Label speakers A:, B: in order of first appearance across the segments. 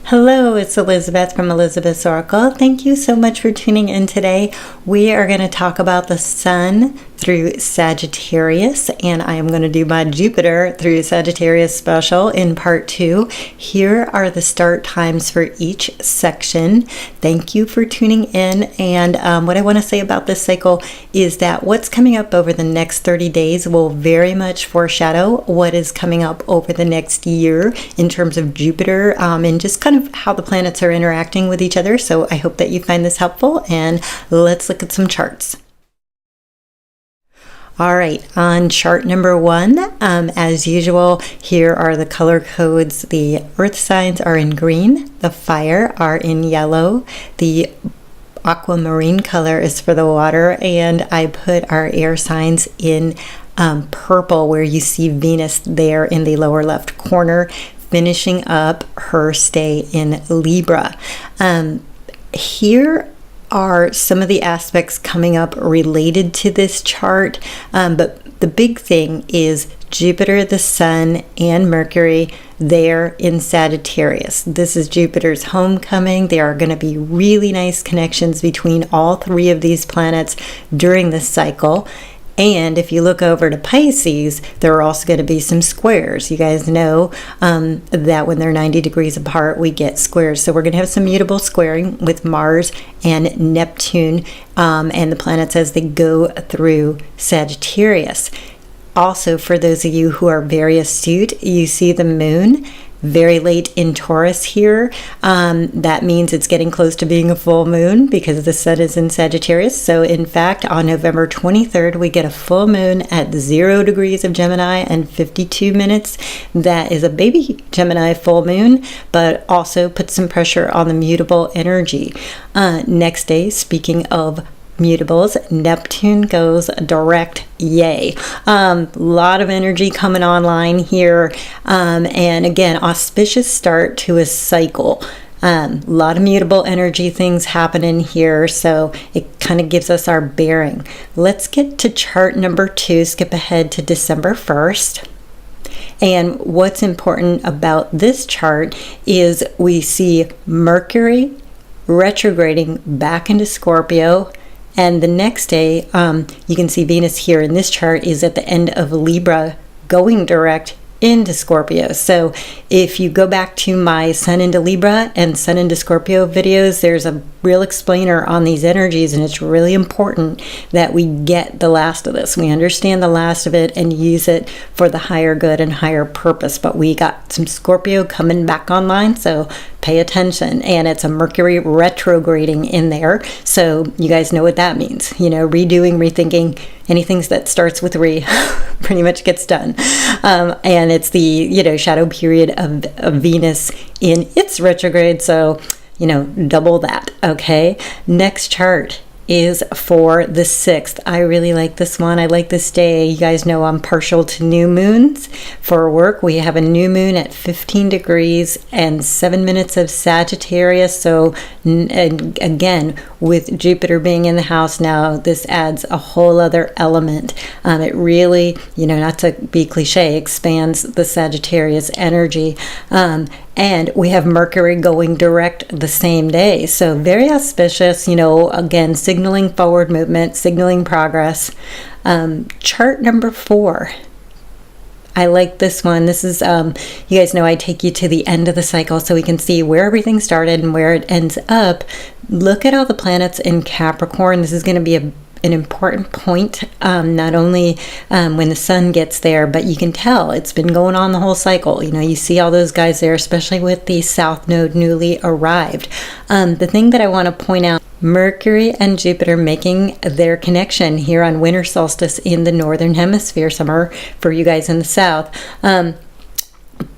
A: Hello, it's Elizabeth from Elizabeth's Oracle. Thank you so much for tuning in today. We are going to talk about the Sun through Sagittarius, and I am going to do my Jupiter through Sagittarius special in part 2. Here are the start times for each section. Thank you for tuning in, and what I want to say about this cycle is that what's coming up over the next 30 days will very much foreshadow what is coming up over the next year in terms of Jupiter and just kind of how the planets are interacting with each other. So I hope that you find this helpful, and let's look at some charts. All right, on chart number 1, as usual, here are the color codes. The earth signs are in green, the fire are in yellow, the aquamarine color is for the water, and I put our air signs in purple, where you see Venus there in the lower left corner, finishing up her stay in Libra. Here are some of the aspects coming up related to this chart, but the big thing is Jupiter, the Sun, and Mercury there in Sagittarius. This is Jupiter's homecoming. There are going to be really nice connections between all 3 of these planets during this cycle. And if you look over to Pisces, there are also going to be some squares. You guys know that when they're 90 degrees apart, we get squares. So we're going to have some mutable squaring with Mars and Neptune and the planets as they go through Sagittarius. Also, for those of you who are very astute, you see the moon very late in Taurus here. That means it's getting close to being a full moon because the sun is in Sagittarius. So in fact, on November 23rd, we get a full moon at 0 degrees of Gemini and 52 minutes. That is a baby Gemini full moon, but also puts some pressure on the mutable energy. Next day, speaking of mutables, Neptune goes direct. Yay. Lot of energy coming online here, and again, auspicious start to a cycle. Lot of mutable energy things happening here, so it kind of gives us our bearing. Let's get to chart number 2, skip ahead to December 1st. And what's important about this chart is we see Mercury retrograding back into Scorpio. And the next day, you can see Venus here in this chart is at the end of Libra, going direct into Scorpio. So if you go back to my Sun into Libra and Sun into Scorpio videos, there's a real explainer on these energies, and it's really important that we get the last of this. We understand the last of it and use it for the higher good and higher purpose. But we got some Scorpio coming back online, so pay attention. And it's a Mercury retrograding in there, so you guys know what that means. You know, redoing, rethinking, anything that starts with re pretty much gets done. And it's the shadow period of Venus in its retrograde, so double that. Okay, next chart is for the 6th. I really like this one. I like this day. You guys know I'm partial to new moons. For work, we have a new moon at 15 degrees and 7 minutes of Sagittarius. So again, with Jupiter being in the house now, this adds a whole other element. It really, not to be cliche, expands the Sagittarius energy. And we have Mercury going direct the same day. So very auspicious, again, signaling forward movement, signaling progress. Chart number 4. I like this one. This is, you guys know I take you to the end of the cycle so we can see where everything started and where it ends up. Look at all the planets in Capricorn. This is going to be an important point, not only when the sun gets there, but you can tell it's been going on the whole cycle. You see all those guys there, especially with the South Node newly arrived. The thing that I want to point out, Mercury and Jupiter making their connection here on winter solstice in the northern hemisphere, summer for you guys in the south.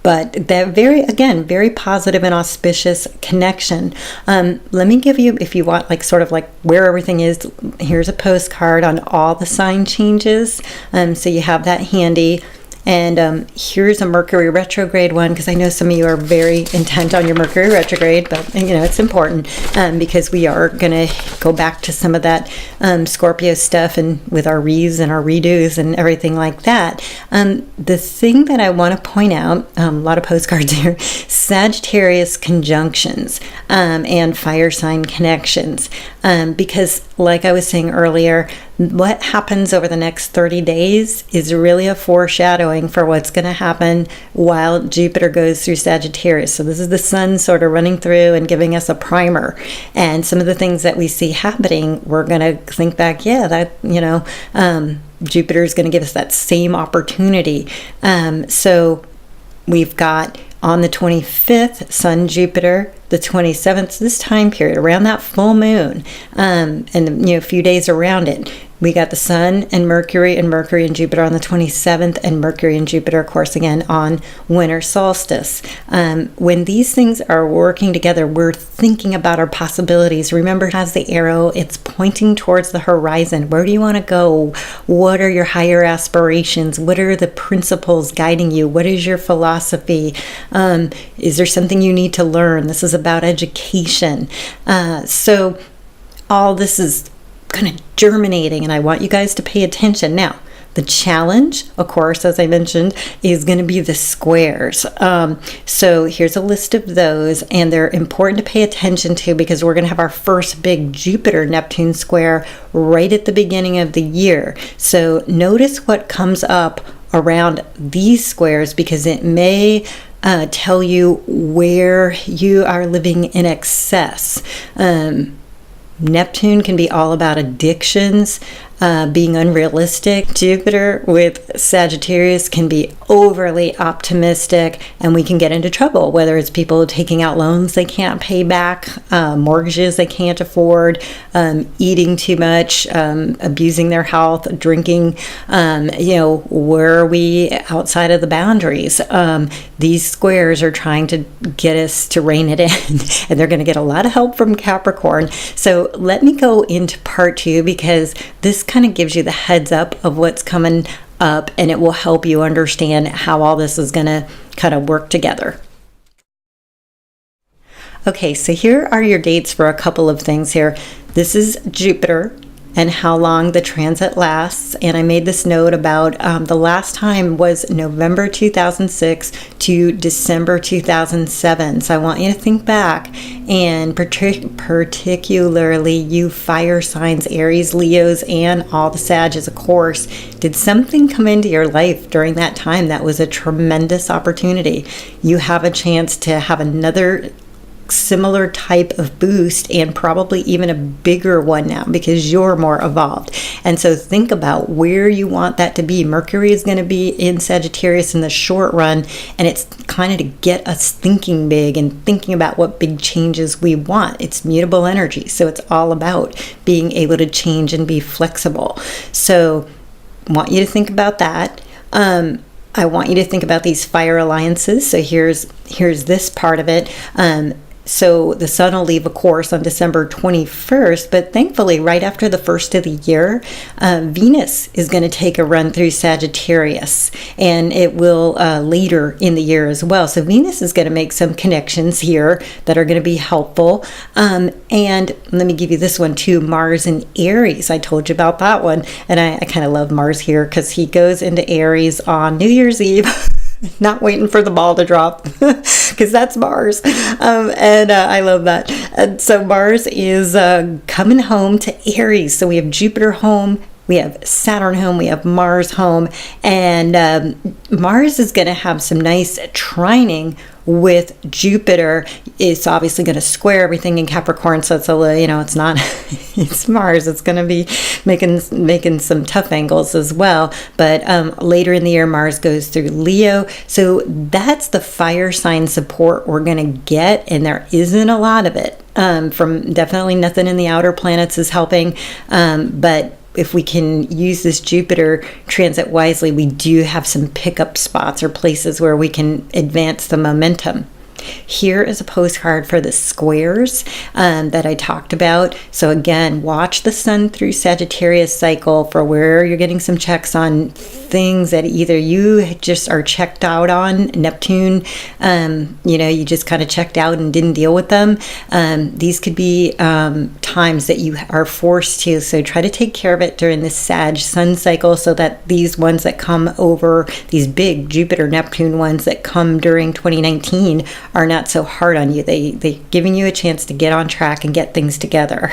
A: But that very positive and auspicious connection. Let me give you, if you want, where everything is, here's a postcard on all the sign changes. So you have that handy. And here's a Mercury retrograde one, because I know some of you are very intent on your Mercury retrograde, but it's important because we are going to go back to some of that Scorpio stuff, and with our re's and our redos and everything like that. The thing that I want to point out, a lot of postcards here, Sagittarius conjunctions and fire sign connections, because like I was saying earlier, what happens over the next 30 days is really a foreshadowing for what's going to happen while Jupiter goes through Sagittarius. So this is the sun sort of running through and giving us a primer. And some of the things that we see happening, we're going to think back, Jupiter is going to give us that same opportunity. So we've got on the 25th, Sun, Jupiter, the 27th, this time period, around that full moon, and a few days around it. We got the Sun and Mercury and Jupiter on the 27th, and Mercury and Jupiter, of course, again on winter solstice. When these things are working together, we're thinking about our possibilities. Remember, it has the arrow, it's pointing towards the horizon. Where do you want to go? What are your higher aspirations? What are the principles guiding you? What is your philosophy? Is there something you need to learn? This is about education. So all this is kind of germinating, and I want you guys to pay attention. Now, the challenge, of course, as I mentioned, is going to be the squares. So here's a list of those, and they're important to pay attention to because we're going to have our first big Jupiter-Neptune square right at the beginning of the year. So notice what comes up around these squares, because it may tell you where you are living in excess. Neptune can be all about addictions, being unrealistic. Jupiter with Sagittarius can be overly optimistic, and we can get into trouble, whether it's people taking out loans they can't pay back, mortgages they can't afford, eating too much, abusing their health, drinking. Where are we outside of the boundaries? These squares are trying to get us to rein it in, and they're going to get a lot of help from Capricorn. So let me go into part 2, because this kind of gives you the heads up of what's coming up, and it will help you understand how all this is going to kind of work together. Okay, so here are your dates for a couple of things here. This is Jupiter and how long the transit lasts, and I made this note about the last time was November 2006 to December 2007. So I want you to think back, and particularly you fire signs, Aries, Leos, and all the Sages, of course. Did something come into your life during that time that was a tremendous opportunity? You have a chance to have another similar type of boost, and probably even a bigger one now because you're more evolved. And so think about where you want that to be. Mercury is going to be in Sagittarius in the short run, and it's kind of to get us thinking big and thinking about what big changes we want. It's mutable energy, so it's all about being able to change and be flexible. So I want you to think about that. I want you to think about these fire alliances. So here's this part of it. So the sun will leave a course on December 21st, but thankfully right after the first of the year, Venus is going to take a run through Sagittarius, and it will later in the year as well. So Venus is going to make some connections here that are going to be helpful. And let me give you this one too, Mars in Aries. I told you about that one, and I kind of love Mars here because he goes into Aries on New Year's Eve. Not waiting for the ball to drop, because that's Mars. And I love that. And so Mars is coming home to Aries. So we have Jupiter home, we have Saturn home, we have Mars home, and Mars is going to have some nice trining with Jupiter. It's obviously going to square everything in Capricorn, so it's it's not it's Mars. It's going to be making some tough angles as well. But later in the year, Mars goes through Leo, so that's the fire sign support we're going to get, and there isn't a lot of it. From definitely nothing in the outer planets is helping, but if we can use this Jupiter transit wisely, we do have some pickup spots or places where we can advance the momentum. Here is a postcard for the squares that I talked about. So again, watch the Sun through Sagittarius cycle for where you're getting some checks on things that either you just are checked out on, Neptune, you just kind of checked out and didn't deal with them. These could be times that you are forced to. So try to take care of it during the Sag Sun cycle so that these ones that come over, these big Jupiter, Neptune ones that come during 2019 are not so hard on you. They're giving you a chance to get on track and get things together.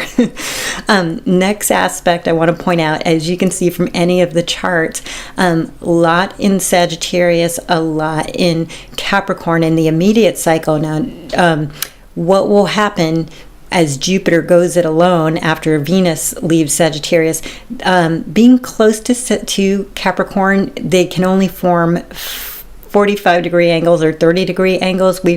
A: Next aspect I want to point out, as you can see from any of the charts, a lot in Sagittarius, a lot in Capricorn in the immediate cycle. Now, what will happen as Jupiter goes it alone after Venus leaves Sagittarius, being close to Capricorn, they can only form 45-degree angles or 30-degree angles. We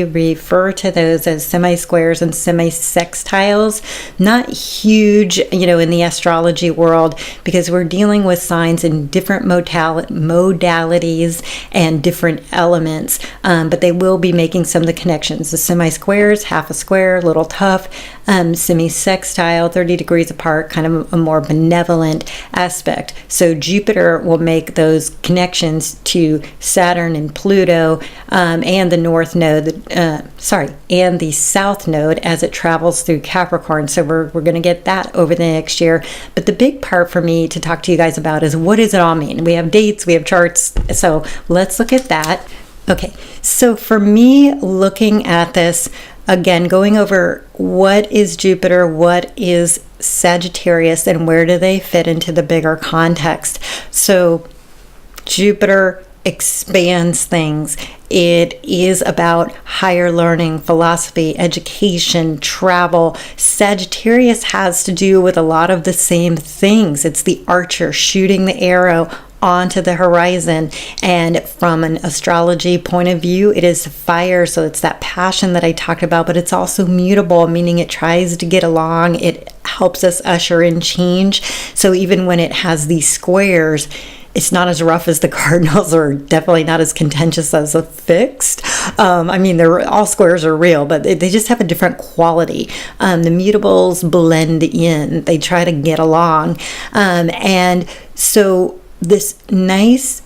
A: refer to those as semi-squares and semi-sextiles. Not huge, in the astrology world, because we're dealing with signs in different modalities and different elements, but they will be making some of the connections. The semi-squares, half a square, a little tough. Semi-sextile, 30 degrees apart, kind of a more benevolent aspect. So Jupiter will make those connections to Saturn and Pluto, and the North Node, and the South Node as it travels through Capricorn. So we're going to get that over the next year. But the big part for me to talk to you guys about is, what does it all mean? We have dates, we have charts. So let's look at that. Okay, so for me, looking at this, again, going over what is Jupiter, what is Sagittarius, and where do they fit into the bigger context. So Jupiter expands things. It is about higher learning, philosophy, education, travel. Sagittarius has to do with a lot of the same things. It's the archer shooting the arrow onto the horizon, and from an astrology point of view, it is fire, so it's that passion that I talked about, but it's also mutable, meaning it tries to get along. It helps us usher in change. So even when it has these squares, it's not as rough as the cardinals, or definitely not as contentious as a fixed. They're all squares are real, but they just have a different quality. The mutables blend in. They try to get along. And so this nice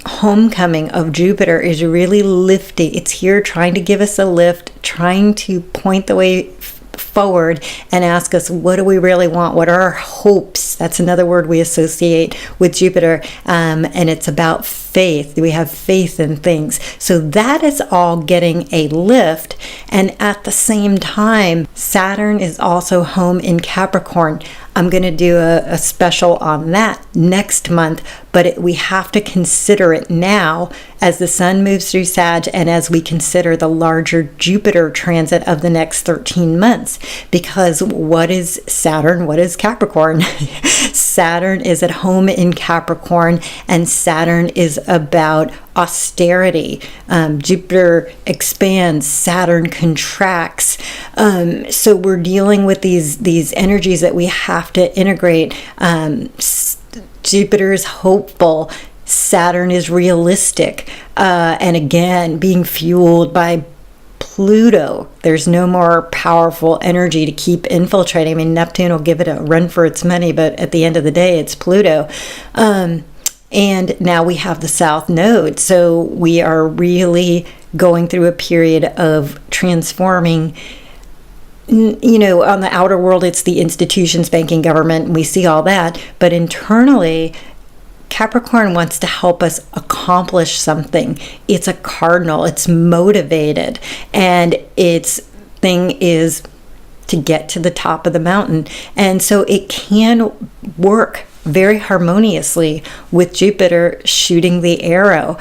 A: homecoming of Jupiter is really lifting. It's here trying to give us a lift, trying to point the way forward and ask us, what do we really want? What are our hopes? That's another word we associate with Jupiter. And it's about faith. We have faith in things. So that is all getting a lift. And at the same time, Saturn is also home in Capricorn. I'm going to do a special on that next month, but we have to consider it now as the Sun moves through Sag and as we consider the larger Jupiter transit of the next 13 months. Because what is Saturn? What is Capricorn? Saturn is at home in Capricorn, and Saturn is about austerity. Jupiter expands, Saturn contracts. So we're dealing with these energies that we have to integrate. Jupiter is hopeful, Saturn is realistic, and again, being fueled by Pluto. There's no more powerful energy to keep infiltrating. Neptune will give it a run for its money, but at the end of the day, it's Pluto. And now we have the South Node. So we are really going through a period of transforming. On the outer world, it's the institutions, banking, government, and we see all that. But internally, Capricorn wants to help us accomplish something. It's a cardinal. It's motivated. And its thing is to get to the top of the mountain. And so it can work very harmoniously with Jupiter shooting the arrow.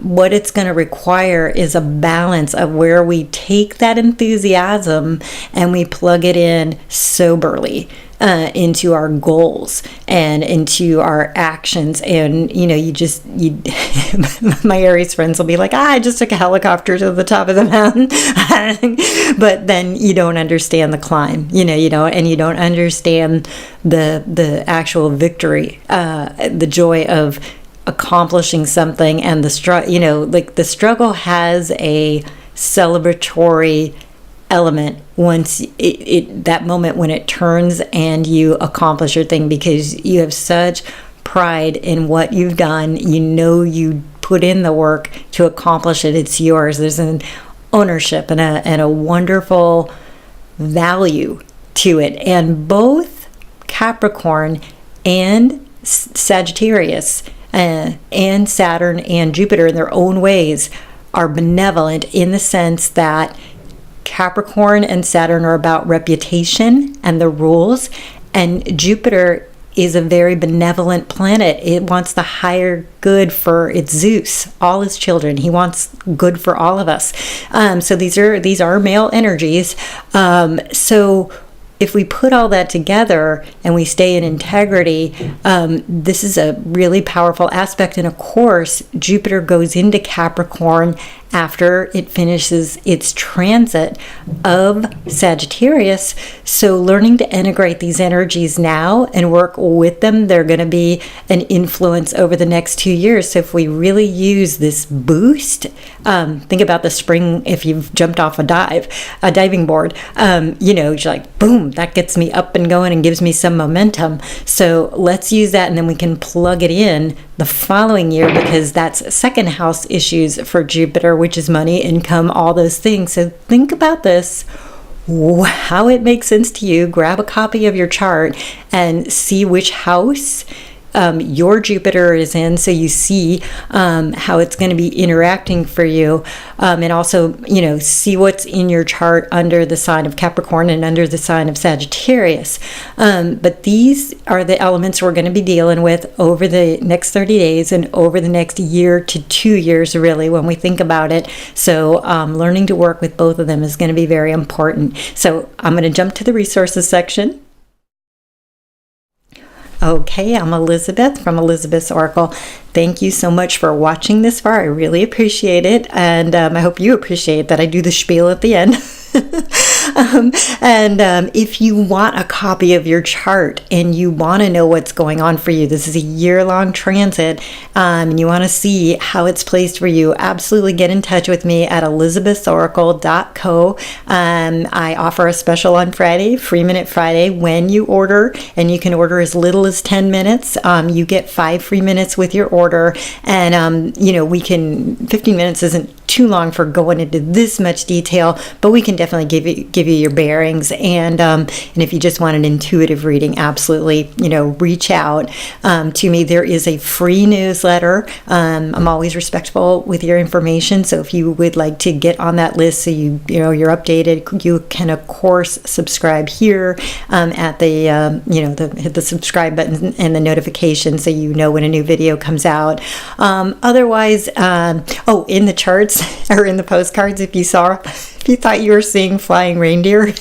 A: What it's going to require is a balance of where we take that enthusiasm and we plug it in soberly into our goals and into our actions. And my Aries friends will be like, I just took a helicopter to the top of the mountain. But then you don't understand the climb, and you don't understand the actual victory, the joy of accomplishing something, and the struggle has a celebratory element once that moment when it turns and you accomplish your thing, because you have such pride in what you've done. You put in the work to accomplish it. It's yours. There's an ownership and a wonderful value to it. And both Capricorn and Sagittarius and Saturn and Jupiter in their own ways are benevolent, in the sense that Capricorn and Saturn are about reputation and the rules, and Jupiter is a very benevolent planet. It wants the higher good for its Zeus, all his children. He wants good for all of us. So these are male energies. So if we put all that together and we stay in integrity, this is a really powerful aspect. And of course, Jupiter goes into Capricorn after it finishes its transit of Sagittarius. So learning to integrate these energies now and work with them, they're going to be an influence over the next 2 years. So if we really use this boost, think about the spring. If you've jumped off a diving board, you're like, boom, that gets me up and going and gives me some momentum. So let's use that, and then we can plug it in the following year, because that's second house issues for Jupiter, which is money, income, all those things. So think about this, how it makes sense to you. Grab a copy of your chart and see which house your Jupiter is in, so you see how it's going to be interacting for you, and also see what's in your chart under the sign of Capricorn and under the sign of Sagittarius. But these are the elements we're going to be dealing with over the next 30 days and over the next year to 2 years, really, when we think about it. So learning to work with both of them is going to be very important. So I'm going to jump to the resources section. Okay, I'm Elizabeth from Elizabeth's Oracle. Thank you so much for watching this far. I really appreciate it, and I hope you appreciate that I do the spiel at the end. If you want a copy of your chart and you want to know what's going on for you, this is a year-long transit, and you want to see how it's placed for you, absolutely get in touch with me at elizabethsoracle.co. I offer a special on Friday, Free Minute Friday, when you order, and you can order as little as 10 minutes. You get 5 free minutes with your order, and 15 minutes isn't too long for going into this much detail, but we can definitely give you your bearings. And if you just want an intuitive reading, absolutely, reach out to me. There is a free newsletter. I'm always respectful with your information, so if you would like to get on that list so you're updated, you can of course subscribe here at hit the subscribe button and the notification so you know when a new video comes out. Otherwise, in the charts or in the postcards, if you thought you were seeing flying reindeer,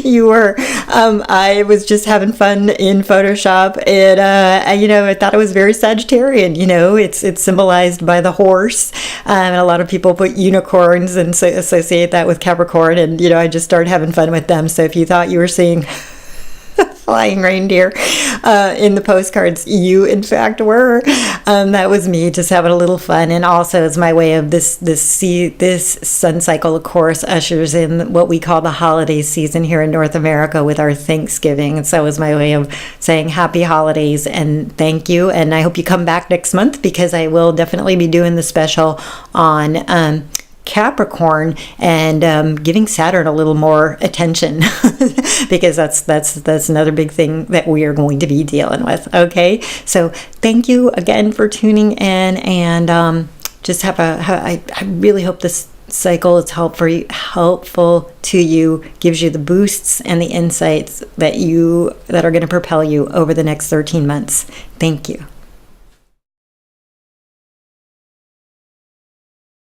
A: you were. I was just having fun in Photoshop, and I thought it was very Sagittarian. It's symbolized by the horse, and a lot of people put unicorns and associate that with Capricorn, and I just started having fun with them. So if you thought you were seeing flying reindeer in the postcards, you in fact were. That was me just having a little fun, and also as my way of this sun cycle, of course, ushers in what we call the holiday season here in North America with our Thanksgiving, and so it was my way of saying happy holidays and thank you. And I hope you come back next month, because I will definitely be doing the special on Capricorn and giving Saturn a little more attention because that's another big thing that we are going to be dealing with. Okay, so thank you again for tuning in, and just I really hope this cycle is helpful to you, gives you the boosts and the insights that are going to propel you over the next 13 months. Thank you.